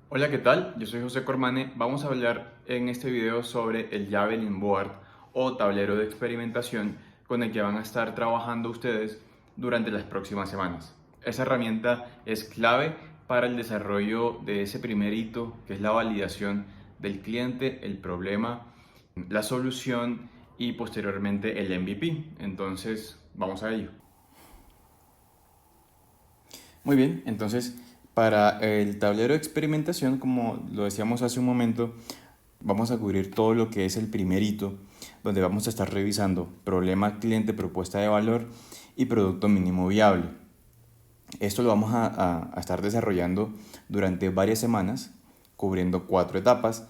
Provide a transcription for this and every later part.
Hola, ¿qué tal? Yo soy José Cormane. Vamos a hablar en este video sobre el Javelin Board o tablero de experimentación con el que van a estar trabajando ustedes durante las próximas semanas. Esa herramienta es clave para el desarrollo de ese primer hito, que es la validación del cliente, el problema, la solución y posteriormente el MVP. Entonces, vamos a ello. Muy bien, entonces para el tablero de experimentación, como lo decíamos hace un momento, vamos a cubrir todo lo que es el primer hito, donde vamos a estar revisando problema cliente, propuesta de valor y producto mínimo viable. Esto lo vamos a estar desarrollando durante varias semanas, cubriendo 4 etapas.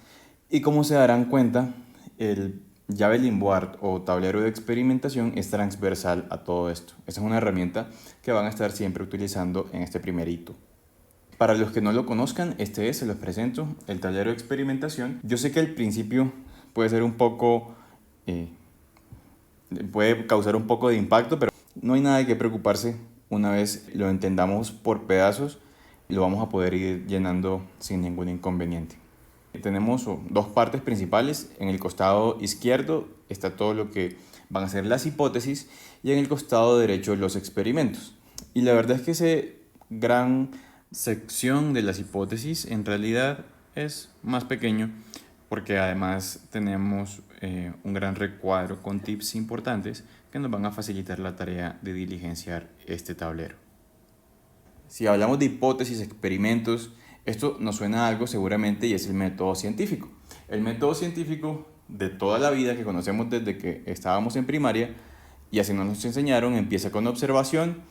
Y como se darán cuenta, el Javelin Board o tablero de experimentación es transversal a todo esto. Esa es una herramienta que van a estar siempre utilizando en este primer hito. Para los que no lo conozcan, se los presento, el tablero de experimentación. Yo sé que al principio puede ser un poco, eh, puede causar un poco de impacto, pero no hay nada de qué preocuparse. Una vez lo entendamos por pedazos, lo vamos a poder ir llenando sin ningún inconveniente. Tenemos dos partes principales. En el costado izquierdo está todo lo que van a ser las hipótesis y en el costado derecho los experimentos. Y la verdad es que esa gran sección de las hipótesis en realidad es más pequeño porque además tenemos un gran recuadro con tips importantes que nos van a facilitar la tarea de diligenciar este tablero. Si hablamos de hipótesis, experimentos, esto nos suena a algo seguramente y es el método científico. El método científico de toda la vida que conocemos desde que estábamos en primaria y así nos enseñaron, empieza con observación,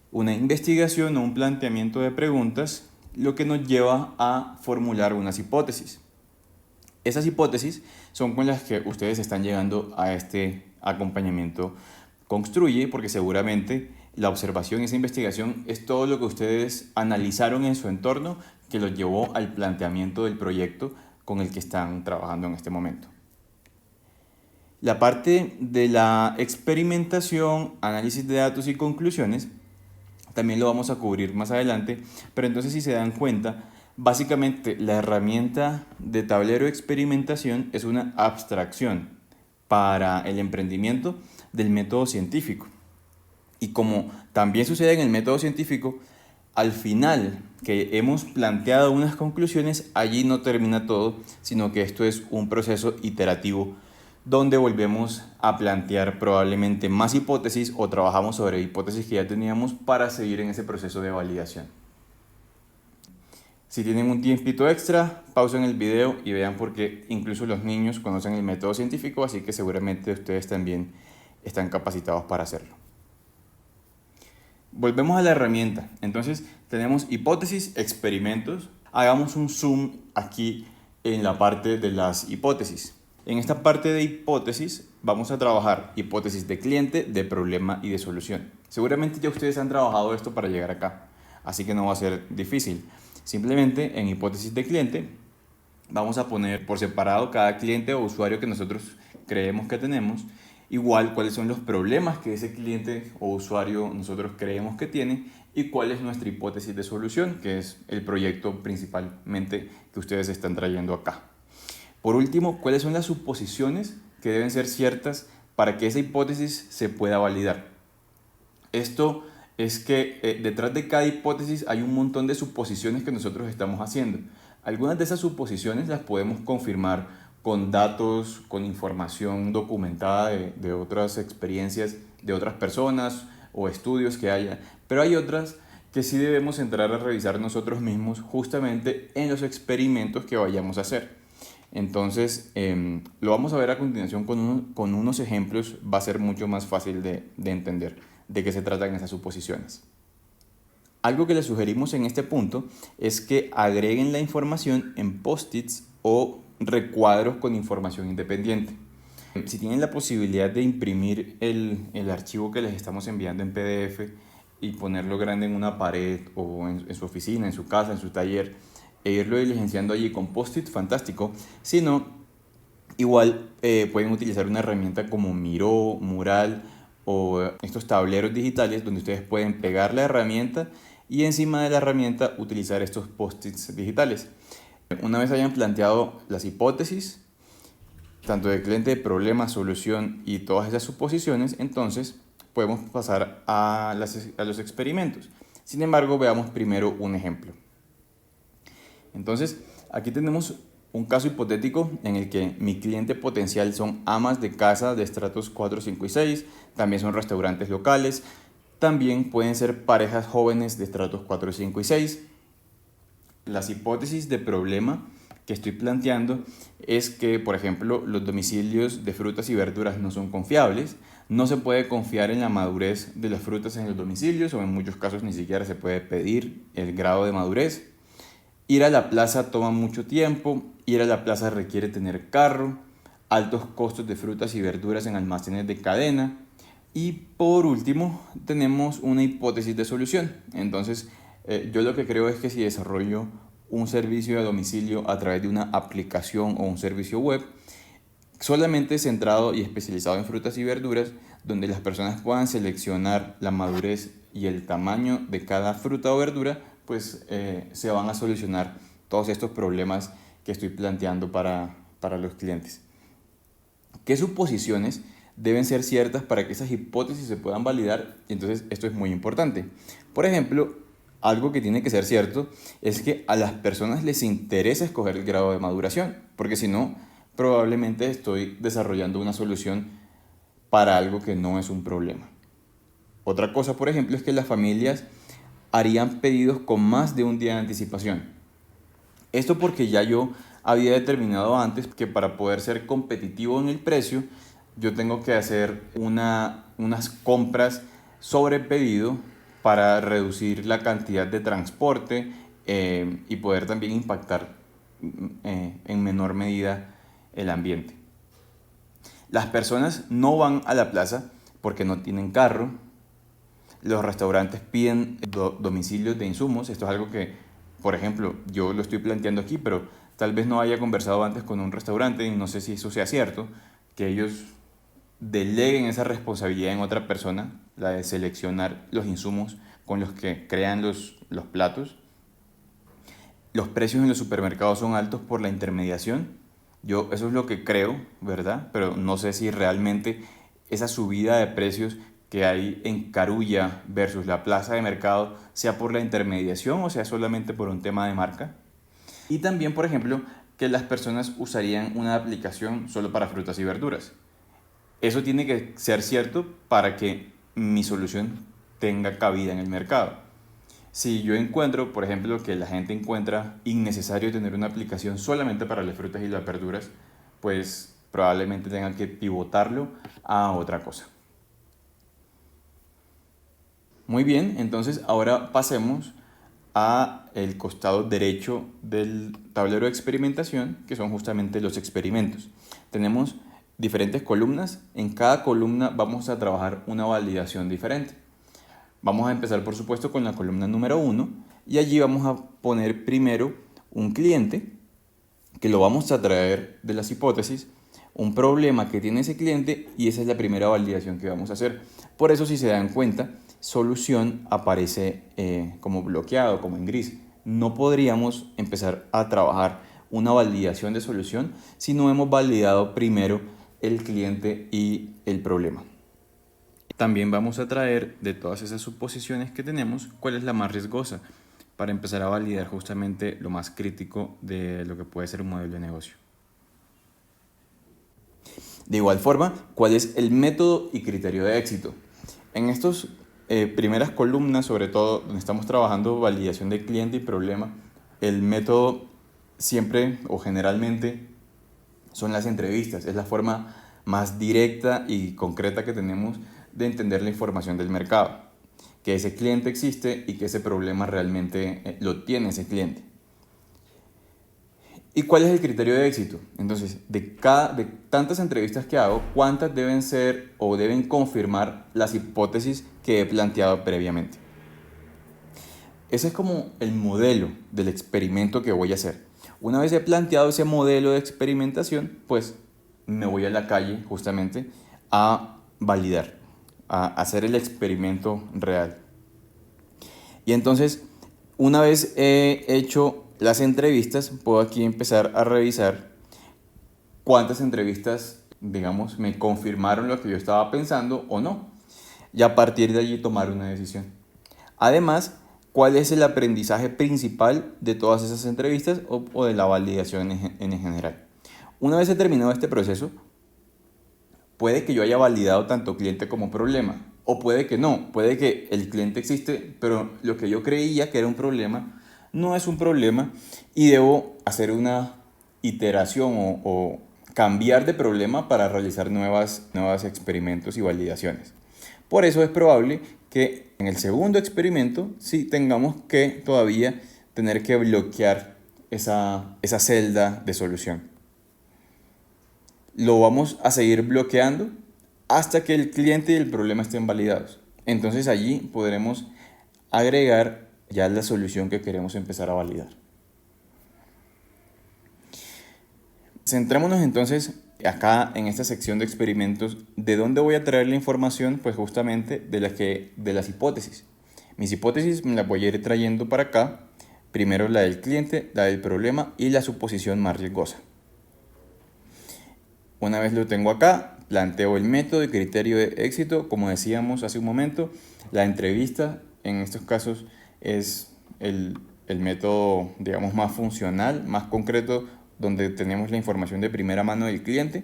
una investigación o un planteamiento de preguntas, lo que nos lleva a formular unas hipótesis. Esas hipótesis son con las que ustedes están llegando a este acompañamiento Construye, porque seguramente la observación y esa investigación es todo lo que ustedes analizaron en su entorno que los llevó al planteamiento del proyecto con el que están trabajando en este momento. La parte de la experimentación, análisis de datos y conclusiones también lo vamos a cubrir más adelante, pero entonces si se dan cuenta, básicamente la herramienta de tablero de experimentación es una abstracción para el emprendimiento del método científico. Y como también sucede en el método científico, al final que hemos planteado unas conclusiones, allí no termina todo, sino que esto es un proceso iterativo donde volvemos a plantear probablemente más hipótesis o trabajamos sobre hipótesis que ya teníamos para seguir en ese proceso de validación. Si tienen un tiempito extra, pausen el video y vean por qué incluso los niños conocen el método científico, así que seguramente ustedes también están capacitados para hacerlo. Volvemos a la herramienta. Entonces tenemos hipótesis, experimentos. Hagamos un zoom aquí en la parte de las hipótesis. En esta parte de hipótesis vamos a trabajar hipótesis de cliente, de problema y de solución. Seguramente ya ustedes han trabajado esto para llegar acá, así que no va a ser difícil. Simplemente en hipótesis de cliente vamos a poner por separado cada cliente o usuario que nosotros creemos que tenemos, igual cuáles son los problemas que ese cliente o usuario nosotros creemos que tiene y cuál es nuestra hipótesis de solución, que es el proyecto principalmente que ustedes están trayendo acá. Por último, cuáles son las suposiciones que deben ser ciertas para que esa hipótesis se pueda validar. Esto es que detrás de cada hipótesis hay un montón de suposiciones que nosotros estamos haciendo. Algunas de esas suposiciones las podemos confirmar con datos, con información documentada de otras experiencias de otras personas o estudios que haya, pero hay otras que sí debemos entrar a revisar nosotros mismos justamente en los experimentos que vayamos a hacer. Entonces, lo vamos a ver a continuación con unos ejemplos, va a ser mucho más fácil de entender de qué se tratan esas suposiciones. Algo que les sugerimos en este punto es que agreguen la información en post-its o recuadros con información independiente. Si tienen la posibilidad de imprimir el archivo que les estamos enviando en PDF y ponerlo grande en una pared o en su oficina, en su casa, en su taller, e irlo diligenciando allí con post-it, fantástico. Si no, igual pueden utilizar una herramienta como Miro, Mural o estos tableros digitales donde ustedes pueden pegar la herramienta y encima de la herramienta utilizar estos post-its digitales. Una vez hayan planteado las hipótesis, tanto del cliente de problema, solución y todas esas suposiciones, entonces podemos pasar a los experimentos. Sin embargo, veamos primero un ejemplo. Entonces, aquí tenemos un caso hipotético en el que mi cliente potencial son amas de casa de estratos 4, 5 y 6, también son restaurantes locales, también pueden ser parejas jóvenes de estratos 4, 5 y 6. Las hipótesis de problema que estoy planteando es que, por ejemplo, los domicilios de frutas y verduras no son confiables, no se puede confiar en la madurez de las frutas en los domicilios o en muchos casos ni siquiera se puede pedir el grado de madurez. Ir a la plaza toma mucho tiempo, ir a la plaza requiere tener carro, altos costos de frutas y verduras en almacenes de cadena. Y por último, tenemos una hipótesis de solución. Entonces, yo lo que creo es que si desarrollo un servicio a domicilio a través de una aplicación o un servicio web, solamente centrado y especializado en frutas y verduras, donde las personas puedan seleccionar la madurez y el tamaño de cada fruta o verdura, pues se van a solucionar todos estos problemas que estoy planteando para los clientes. ¿Qué suposiciones deben ser ciertas para que esas hipótesis se puedan validar? Entonces esto es muy importante. Por ejemplo, algo que tiene que ser cierto es que a las personas les interesa escoger el grado de maduración, porque si no, probablemente estoy desarrollando una solución para algo que no es un problema. Otra cosa, por ejemplo, es que las familias harían pedidos con más de un día de anticipación. Esto porque ya yo había determinado antes que para poder ser competitivo en el precio, yo tengo que hacer unas compras sobre pedido para reducir la cantidad de transporte y poder también impactar en menor medida el ambiente. Las personas no van a la plaza porque no tienen carro. Los restaurantes piden domicilios de insumos. Esto es algo que, por ejemplo, yo lo estoy planteando aquí, pero tal vez no haya conversado antes con un restaurante y no sé si eso sea cierto, que ellos deleguen esa responsabilidad en otra persona, la de seleccionar los insumos con los que crean los platos. Los precios en los supermercados son altos por la intermediación. Yo eso es lo que creo, ¿verdad? Pero no sé si realmente esa subida de precios que hay en Carulla versus la plaza de mercado sea por la intermediación o sea solamente por un tema de marca. Y también, por ejemplo, que las personas usarían una aplicación solo para frutas y verduras. Eso tiene que ser cierto para que mi solución tenga cabida en el mercado. Si yo encuentro, por ejemplo, que la gente encuentra innecesario tener una aplicación solamente para las frutas y las verduras, pues probablemente tengan que pivotarlo a otra cosa. Muy bien, entonces ahora pasemos a el costado derecho del tablero de experimentación, que son justamente los experimentos. Tenemos diferentes columnas. En cada columna vamos a trabajar una validación diferente. Vamos a empezar, por supuesto, con la columna número 1 y allí vamos a poner primero un cliente que lo vamos a traer de las hipótesis, un problema que tiene ese cliente y esa es la primera validación que vamos a hacer. Por eso, si se dan cuenta, solución aparece como bloqueado, como en gris. No podríamos empezar a trabajar una validación de solución si no hemos validado primero el cliente y el problema. También vamos a traer de todas esas suposiciones que tenemos, cuál es la más riesgosa para empezar a validar justamente lo más crítico de lo que puede ser un modelo de negocio. De igual forma, ¿cuál es el método y criterio de éxito? En estas primeras columnas, sobre todo donde estamos trabajando validación de cliente y problema, el método siempre o generalmente son las entrevistas. Es la forma más directa y concreta que tenemos de entender la información del mercado, que ese cliente existe y que ese problema realmente lo tiene ese cliente. ¿Y cuál es el criterio de éxito? Entonces, de tantas entrevistas que hago, ¿cuántas deben ser o deben confirmar las hipótesis que he planteado previamente? Ese es como el modelo del experimento que voy a hacer. Una vez he planteado ese modelo de experimentación, pues me voy a la calle justamente a validar, a hacer el experimento real. Y entonces, una vez he hecho las entrevistas, puedo aquí empezar a revisar cuántas entrevistas, digamos, me confirmaron lo que yo estaba pensando o no. Y a partir de allí tomar una decisión. Además, ¿cuál es el aprendizaje principal de todas esas entrevistas o de la validación en general? Una vez he terminado este proceso, puede que yo haya validado tanto cliente como problema, o puede que no, puede que el cliente existe, pero lo que yo creía que era un problema no es un problema y debo hacer una iteración o cambiar de problema para realizar nuevos experimentos y validaciones. Por eso es probable que en el segundo experimento sí tengamos que todavía tener que bloquear esa celda de solución. Lo vamos a seguir bloqueando hasta que el cliente y el problema estén validados. Entonces allí podremos agregar ya la solución que queremos empezar a validar. Centrémonos entonces acá en esta sección de experimentos. ¿De dónde voy a traer la información? Pues justamente de las hipótesis. Mis hipótesis me las voy a ir trayendo para acá. Primero la del cliente, la del problema y la suposición más riesgosa. Una vez lo tengo acá, planteo el método y criterio de éxito. Como decíamos hace un momento, la entrevista en estos casos es el método, digamos, más funcional, más concreto, donde tenemos la información de primera mano del cliente.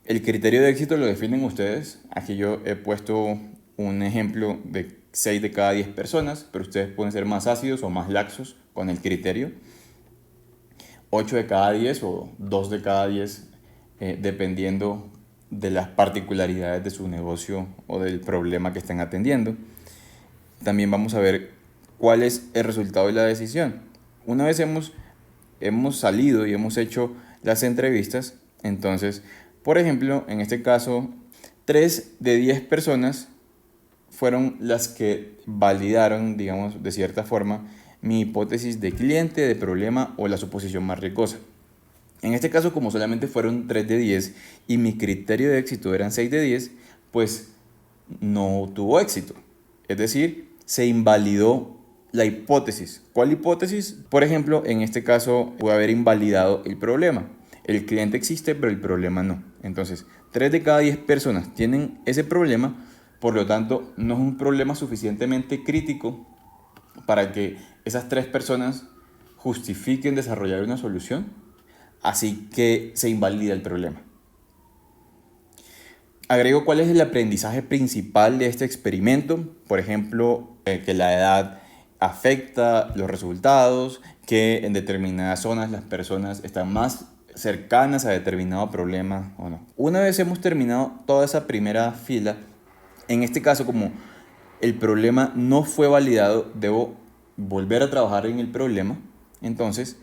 El criterio de éxito lo definen ustedes. Aquí yo he puesto un ejemplo de 6 de cada 10 personas, pero ustedes pueden ser más ácidos o más laxos con el criterio. 8 de cada 10 o 2 de cada 10, dependiendo de las particularidades de su negocio o del problema que estén atendiendo. También vamos a ver cuál es el resultado de la decisión. Una vez hemos salido y hemos hecho las entrevistas, entonces, por ejemplo, en este caso, 3 de 10 personas fueron las que validaron, digamos, de cierta forma, mi hipótesis de cliente, de problema o la suposición más riesgosa. En este caso, como solamente fueron 3 de 10 y mi criterio de éxito eran 6 de 10, pues no tuvo éxito. Es decir, se invalidó la hipótesis. ¿Cuál hipótesis? Por ejemplo, en este caso puede haber invalidado el problema. El cliente existe, pero el problema no. Entonces, 3 de cada 10 personas tienen ese problema, por lo tanto, no es un problema suficientemente crítico para que esas 3 personas justifiquen desarrollar una solución. Así que se invalida el problema. Agrego cuál es el aprendizaje principal de este experimento. Por ejemplo, que la edad afecta los resultados, que en determinadas zonas las personas están más cercanas a determinado problema o no. Una vez hemos terminado toda esa primera fila, en este caso como el problema no fue validado, debo volver a trabajar en el problema. Entonces,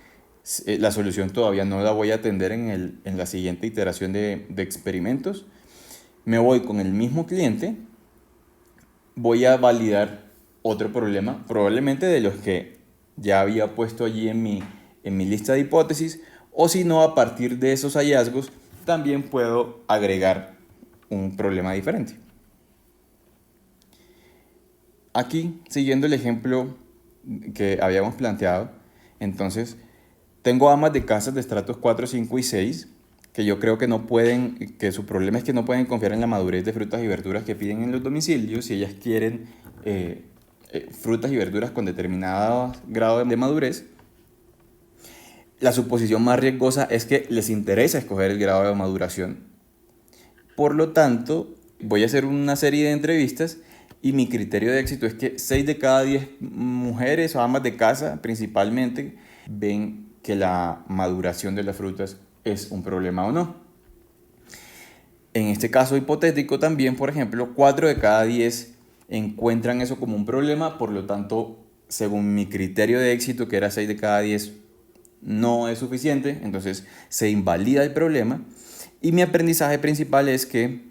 la solución todavía no la voy a atender en la siguiente iteración de experimentos. Me voy con el mismo cliente, voy a validar otro problema, probablemente de los que ya había puesto allí en mi lista de hipótesis, o si no, a partir de esos hallazgos también puedo agregar un problema diferente. Aquí, siguiendo el ejemplo que habíamos planteado, entonces tengo amas de casas de estratos 4, 5 y 6 que yo creo que su problema es que no pueden confiar en la madurez de frutas y verduras que piden en los domicilios si ellas quieren frutas y verduras con determinado grado de madurez. La suposición más riesgosa es que les interesa escoger el grado de maduración. Por lo tanto, voy a hacer una serie de entrevistas y mi criterio de éxito es que 6 de cada 10 mujeres o amas de casa principalmente ven que la maduración de las frutas es un problema o no. En este caso hipotético también, por ejemplo, 4 de cada 10 encuentran eso como un problema, por lo tanto, según mi criterio de éxito, que era 6 de cada 10, no es suficiente, entonces se invalida el problema. Y mi aprendizaje principal es que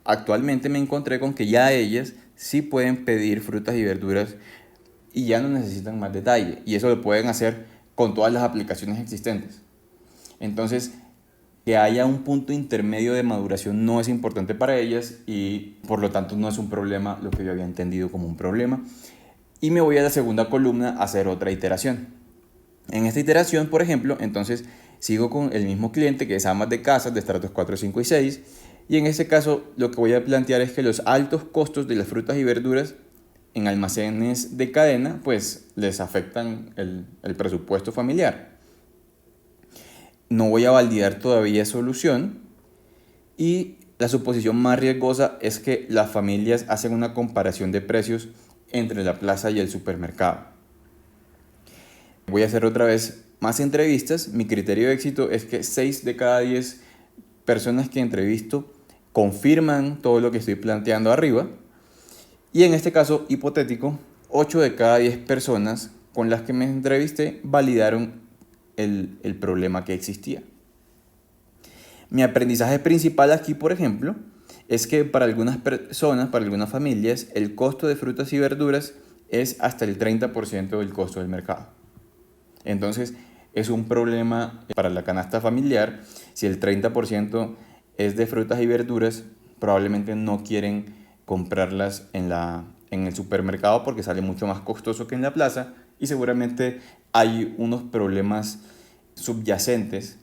actualmente me encontré con que ya ellas sí pueden pedir frutas y verduras y ya no necesitan más detalle, y eso lo pueden hacer con todas las aplicaciones existentes. Entonces, que haya un punto intermedio de maduración no es importante para ellas y por lo tanto no es un problema lo que yo había entendido como un problema. Y me voy a la segunda columna a hacer otra iteración. En En esta iteración, por ejemplo, entonces sigo con el mismo cliente que es amas de casas de estratos 4, 5 y 6. Y en este caso lo que voy a plantear es que los altos costos de las frutas y verduras en almacenes de cadena pues les afectan el presupuesto familiar. No voy a validar todavía solución y la suposición más riesgosa es que las familias hacen una comparación de precios entre la plaza y el supermercado. Voy a hacer otra vez más entrevistas. Mi criterio de éxito es que 6 de cada 10 personas que entrevisto confirman todo lo que estoy planteando arriba. Y en este caso hipotético, 8 de cada 10 personas con las que me entrevisté validaron el problema que existía. Mi aprendizaje principal aquí, por ejemplo, es que para algunas personas, para algunas familias, el costo de frutas y verduras es hasta el 30% del costo del mercado. Entonces, es un problema para la canasta familiar. Si el 30% es de frutas y verduras, probablemente no quieren comprarlas en el supermercado porque sale mucho más costoso que en la plaza y seguramente hay unos problemas subyacentes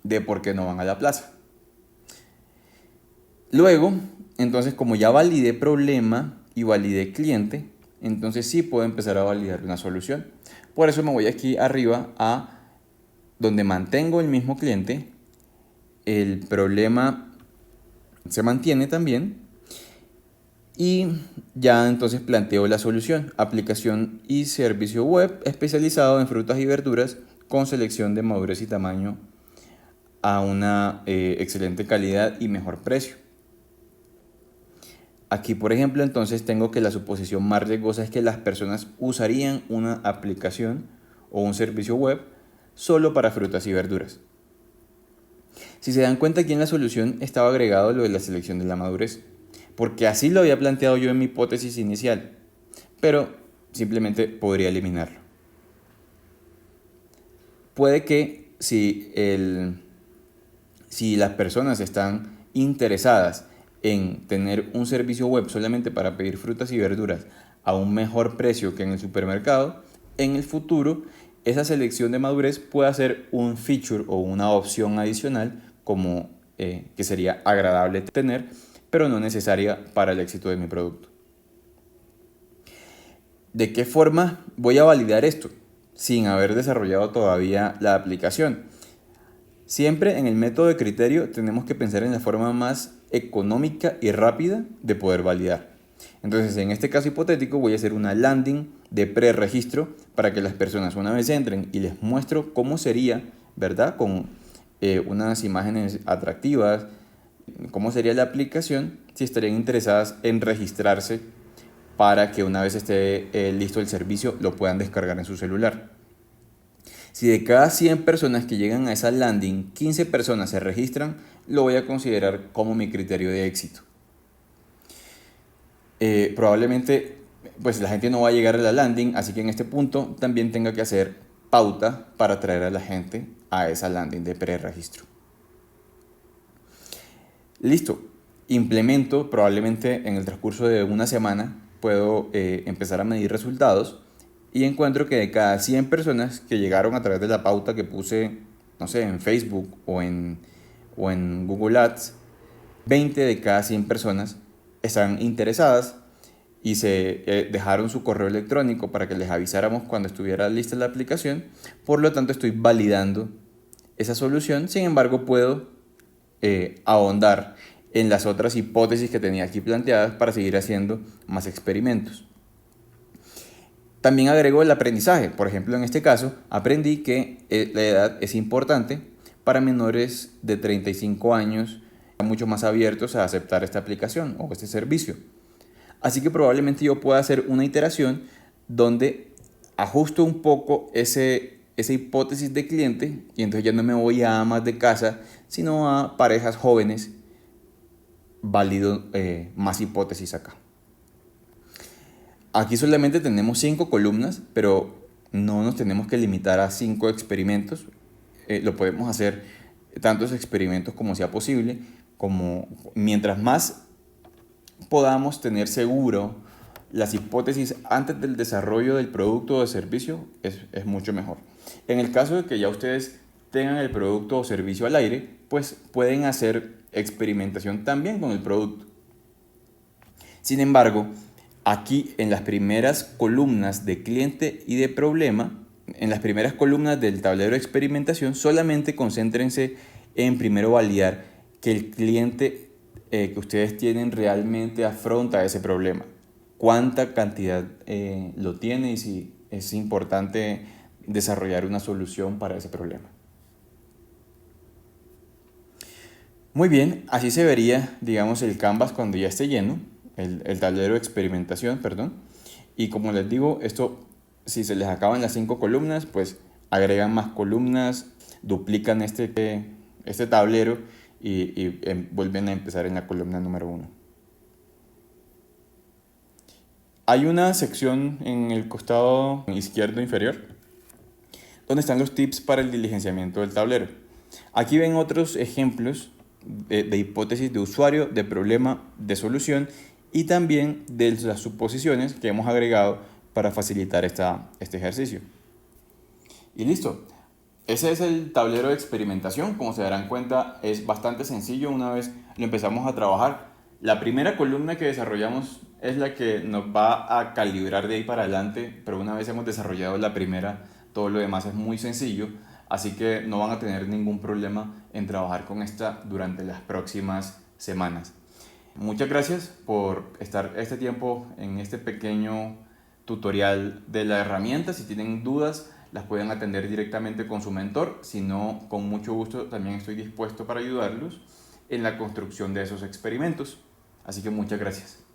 de por qué no van a la plaza. Luego, entonces, como ya validé problema y validé cliente, entonces sí puedo empezar a validar una solución. Por eso me voy aquí arriba a donde mantengo el mismo cliente, el problema se mantiene también y ya entonces planteo la solución: aplicación y servicio web especializado en frutas y verduras con selección de madurez y tamaño a una excelente calidad y mejor precio. Aquí, por ejemplo, entonces tengo que la suposición más riesgosa es que las personas usarían una aplicación o un servicio web solo para frutas y verduras. Si se dan cuenta, aquí en la solución estaba agregado lo de la selección de la madurez, porque así lo había planteado yo en mi hipótesis inicial, pero simplemente podría eliminarlo. Puede que si las personas están interesadas en tener un servicio web solamente para pedir frutas y verduras a un mejor precio que en el supermercado, en el futuro esa selección de madurez puede ser un feature o una opción adicional como que sería agradable tener, pero no necesaria para el éxito de mi producto. ¿De qué forma voy a validar esto sin haber desarrollado todavía la aplicación? Siempre en el método de criterio tenemos que pensar en la forma más económica y rápida de poder validar. Entonces, en este caso hipotético voy a hacer una landing de preregistro para que las personas, una vez entren y les muestro cómo sería, ¿verdad? Con unas imágenes atractivas, cómo sería la aplicación, si estarían interesadas en registrarse para que una vez esté listo el servicio lo puedan descargar en su celular. Si de cada 100 personas que llegan a esa landing, 15 personas se registran, lo voy a considerar como mi criterio de éxito. Probablemente pues la gente no va a llegar a la landing, así que en este punto también tenga que hacer pauta para atraer a la gente a esa landing de preregistro. Listo, implemento, probablemente en el transcurso de una semana puedo empezar a medir resultados y encuentro que de cada 100 personas que llegaron a través de la pauta que puse, no sé, en Facebook o en Google Ads, 20 de cada 100 personas están interesadas y se dejaron su correo electrónico para que les avisáramos cuando estuviera lista la aplicación. Por lo tanto, estoy validando esa solución. Sin embargo, puedo ahondar en las otras hipótesis que tenía aquí planteadas para seguir haciendo más experimentos. También agrego el aprendizaje. Por ejemplo, en este caso, aprendí que la edad es importante para menores de 35 años, mucho más abiertos a aceptar esta aplicación o este servicio. Así que probablemente yo pueda hacer una iteración donde ajusto un poco esa hipótesis de cliente y entonces ya no me voy a amas de casa, sino a parejas jóvenes. Valido más hipótesis acá. Aquí solamente tenemos 5 columnas, pero no nos tenemos que limitar a 5 experimentos. Lo podemos hacer tantos experimentos como sea posible, como mientras más podamos tener seguro las hipótesis antes del desarrollo del producto o del servicio, es mucho mejor. En el caso de que ya ustedes tengan el producto o servicio al aire, pues pueden hacer experimentación también con el producto. Sin embargo, aquí en las primeras columnas de cliente y de problema, en las primeras columnas del tablero de experimentación, solamente concéntrense en primero validar que el cliente que ustedes tienen realmente afronta ese problema. Cuánta cantidad lo tiene y si es importante desarrollar una solución para ese problema. Muy bien, así se vería, digamos, el Canvas cuando ya esté lleno, el tablero de experimentación, perdón. Y como les digo, esto, si se les acaban las 5 columnas, pues agregan más columnas, duplican este tablero y vuelven a empezar en la columna número 1. Hay una sección en el costado izquierdo inferior donde están los tips para el diligenciamiento del tablero. Aquí ven otros ejemplos de hipótesis de usuario, de problema, de solución y también de las suposiciones que hemos agregado para facilitar este ejercicio. Y listo. Ese es el tablero de experimentación. Como se darán cuenta, es bastante sencillo una vez lo empezamos a trabajar. La primera columna que desarrollamos es la que nos va a calibrar de ahí para adelante, pero una vez hemos desarrollado la primera, todo lo demás es muy sencillo, así que no van a tener ningún problema en trabajar con esta durante las próximas semanas. Muchas gracias por estar este tiempo en este pequeño tutorial de la herramienta. Si tienen dudas, las pueden atender directamente con su mentor. Si no, con mucho gusto también estoy dispuesto para ayudarlos en la construcción de esos experimentos. Así que muchas gracias.